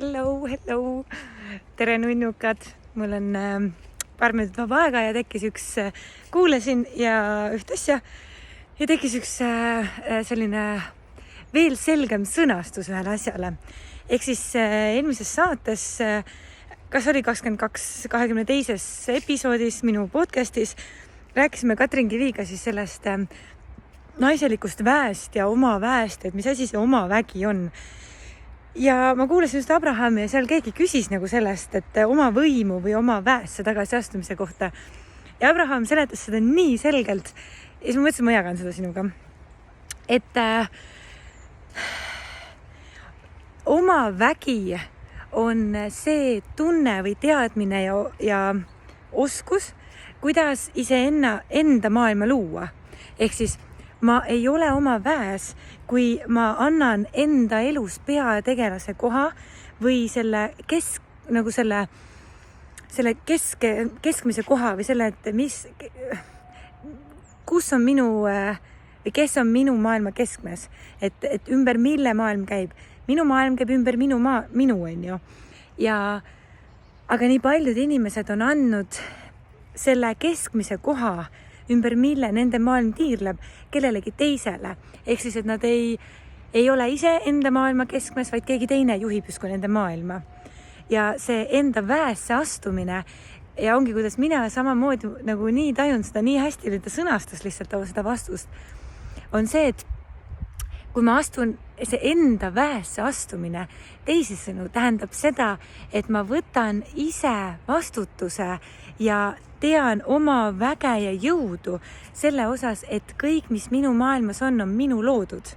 Hello. Tere nunnukad. Mul on paar minutit vaba aega ja tekkis kuulasin ja üht asja ja tekkis üks selline veel selgem sõnastus ühele asjale. Ehk siis eelmises saates, kas oli 22. episoodis minu podcastis, rääkisime Katrin Kiviga siis sellest naiselikust väest ja oma väest, et mis asi see oma vägi on. Ja ma kuulasin just Abrahami ja seal keegi küsis nagu sellest, et oma võimu või oma väesse tagasiastumise kohta. Ja Abraham seletas seda nii selgelt. Ja siis ma mõtlesin, ma jagan seda sinuga. Et oma vägi on see tunne või teadmine ja oskus, kuidas enda maailma luua. Ehk siis ma ei ole oma väes, kui ma annan enda elus peategelase koha või selle keskmise koha või selle, et kus on kes on minu maailma keskmes, et ümber mille maailm käib. Minu maailm käib ümber minu on ju. Aga nii paljud inimesed on andnud selle keskmise koha, ümber mille nende maailm tiirleb kellelegi teisele. Ehk siis, et nad ei ole ise enda maailma keskmes, vaid keegi teine juhib justkui nende maailma. Ja see enda väesse astumine ja ongi, kuidas mina samamoodi nagu nii tajun seda nii hästi, et ta sõnastas lihtsalt seda vastust, on see, et kui ma astun, see enda väesse astumine teisisõnu tähendab seda, et ma võtan ise vastutuse ja tean oma väge ja jõudu selle osas, et kõik, mis minu maailmas on minu loodud.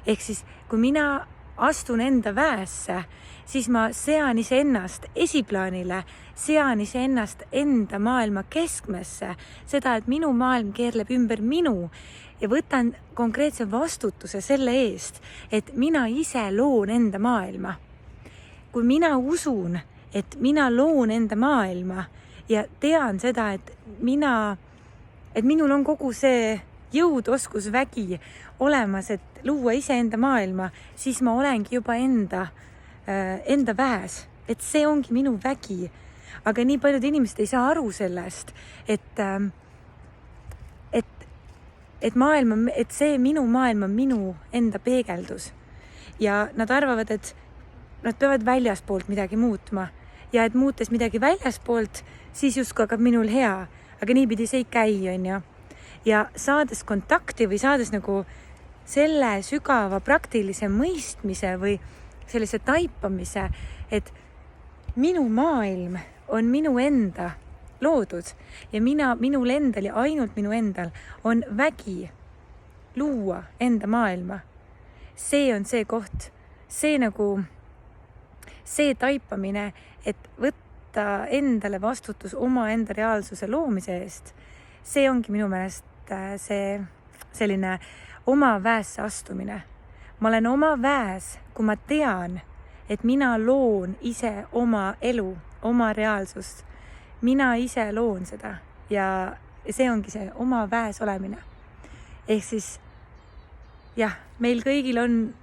Ehk siis, kui mina astun enda väesse, siis ma sean iseennast esiplaanile, sean iseennast enda maailma keskmesse, seda, et minu maailm keerleb ümber minu ja võtan konkreetse vastutuse selle eest, et mina ise loon enda maailma. Kui mina usun, et mina loon enda maailma ja tean seda, et minul on kogu see jõud, oskus, vägi olemas, et luua iseenda maailma, siis ma olengi juba enda väes, et see ongi minu vägi. Aga nii paljud inimesed ei saa aru sellest, et see minu maailm on minu enda peegeldus. Ja nad arvavad, et nad peavad väljaspoolt midagi muutma. Ja et muutes midagi väljaspoolt, siis justkui hakkab minul hea. Aga niipidi see ei käi, on ju. Ja saades kontakti või saades nagu selle sügava praktilise mõistmise või sellise taipamise, et minu maailm on minu enda loodud ja minul endal ja ainult minu endal on vägi luua enda maailma. See on see koht, see taipamine, et võtta endale vastutus oma enda reaalsuse loomise eest. See ongi minu meelest see selline oma väesse astumine. Ma olen oma väes, kui ma tean, et mina loon ise oma elu, oma reaalsust. Mina ise loon seda ja see ongi see oma väes olemine. Ehk siis, jah, meil kõigil on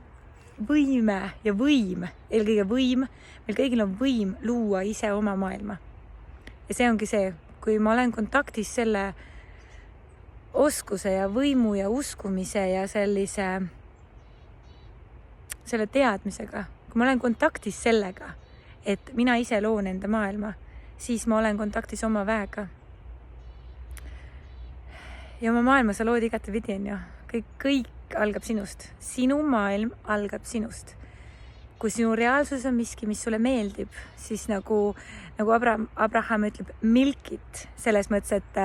võime ja võim, eelkõige võim, meil kõigil on võim luua ise oma maailma. Ja see ongi see, kui ma olen kontaktis selle oskuse ja võimu ja uskumise ja selle teadmisega, kui ma olen kontaktis sellega, et mina ise loon enda maailma, siis ma olen kontaktis oma väega. Ja oma maailma sa lood igati vidi, on ju. Kõik algab sinust. Sinu maailm algab sinust. Kui sinu reaalsus on miski, mis sulle meeldib, siis nagu Abraham ütleb, milk it. Selles mõttes, et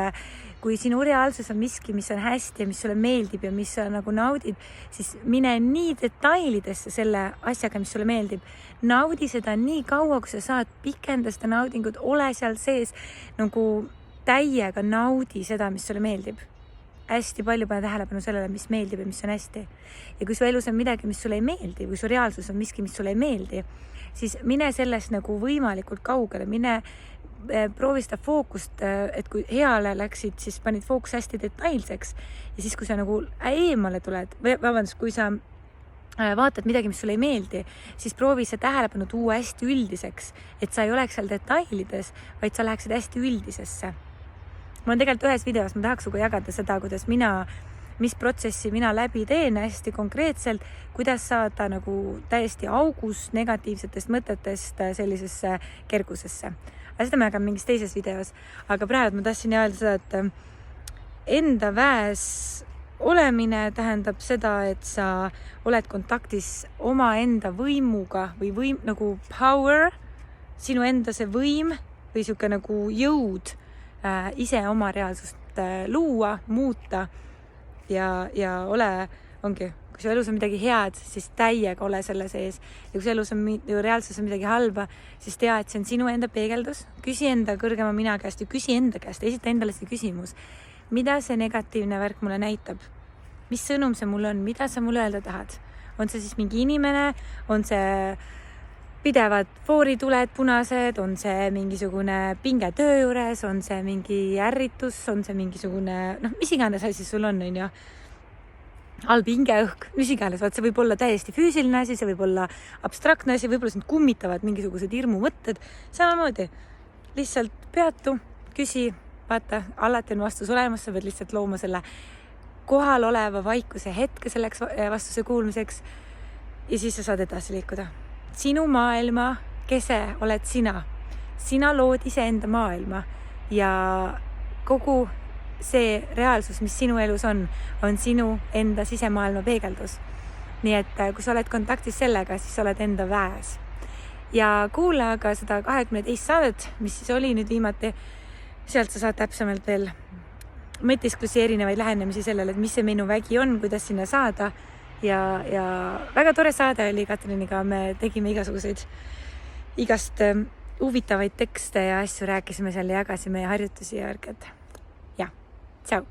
kui sinu reaalsus on miski, mis on hästi ja mis sulle meeldib ja mis sa nagu naudid, siis mine nii detailidesse selle asjaga, mis sulle meeldib. Naudi seda nii kaua, kui sa saad pikenda seda naudingut, ole seal sees, nagu täiega naudi seda, mis sulle meeldib. Hästi palju pane tähelepanu sellele, mis meeldib ja mis on hästi. Ja kui su elus on midagi, mis sulle ei meeldi, või su reaalsus on miski, mis sulle ei meeldi, siis mine sellest nagu võimalikult kaugele, proovi seda fookust, et kui heale läksid, siis panid fookus hästi detailseks ja siis, kui sa nagu eemale tuled, kui sa vaatad midagi, mis sulle ei meeldi, siis proovi see tähelepanu tuua hästi üldiseks, et sa ei oleks seal detailides, vaid sa läheksid hästi üldisesse. Ma olen tegelikult ühes videos, ma tahaks sinuga jagada seda, mis protsessi mina läbi teen hästi konkreetselt, kuidas saada nagu täiesti augus negatiivsetest mõtetest sellisesse kergusesse. Aga seda ma jagan mingis teises videos. Aga praegu ma tahtsin öelda seda, et enda väes olemine tähendab seda, et sa oled kontaktis oma enda võimuga või nagu power, sinu enda see võim või siuke nagu jõud ise oma reaalsust luua, muuta ja ongi, kui su elus on midagi head, siis täiega ole selle sees. Ja kui su elus on reaalsus on midagi halba, siis tea, et see on sinu enda peegeldus. Küsi enda kõrgema mina käest ja küsi enda käest, esita endale see küsimus. Mida see negatiivne värk mulle näitab? Mis sõnum see mul on? Mida sa mulle öelda tahad? On see siis mingi inimene? On see pidevad foorituled punased? On see mingisugune pinge töö juures? On see mingi ärritus? On see mingisugune, mis iganes asi sul on ju? Halb hingeõhk, mis iganes, vaat see võib olla täiesti füüsiline asi, see võib olla abstraktne asi, võib-olla sind kummitavad mingisugused hirmumõtted. Samamoodi, lihtsalt peatu, küsi, vaata, alati on vastus olemas, sa pead lihtsalt looma selle kohal oleva vaikuse hetke selleks vastuse kuulmiseks ja siis sa saad edasi liikuda. Sinu maailma kese oled sina. Sina lood iseenda maailma ja kogu see reaalsus, mis sinu elus on sinu enda sisemaailma peegeldus. Nii et kui sa oled kontaktis sellega, siis sa oled enda väes. Ja kuula ka seda 22 saadet, mis siis oli nüüd viimati. Sealt sa saad täpsemalt veel mõtisklusi erinevaid lähenemisi sellele, et mis see minu vägi on, kuidas sinna saada. Ja väga tore saade oli Katriniga, me tegime igast huvitavaid tekste ja asju rääkisime seal ja jagasime ja harjutusi ja värked. Ja, tšau!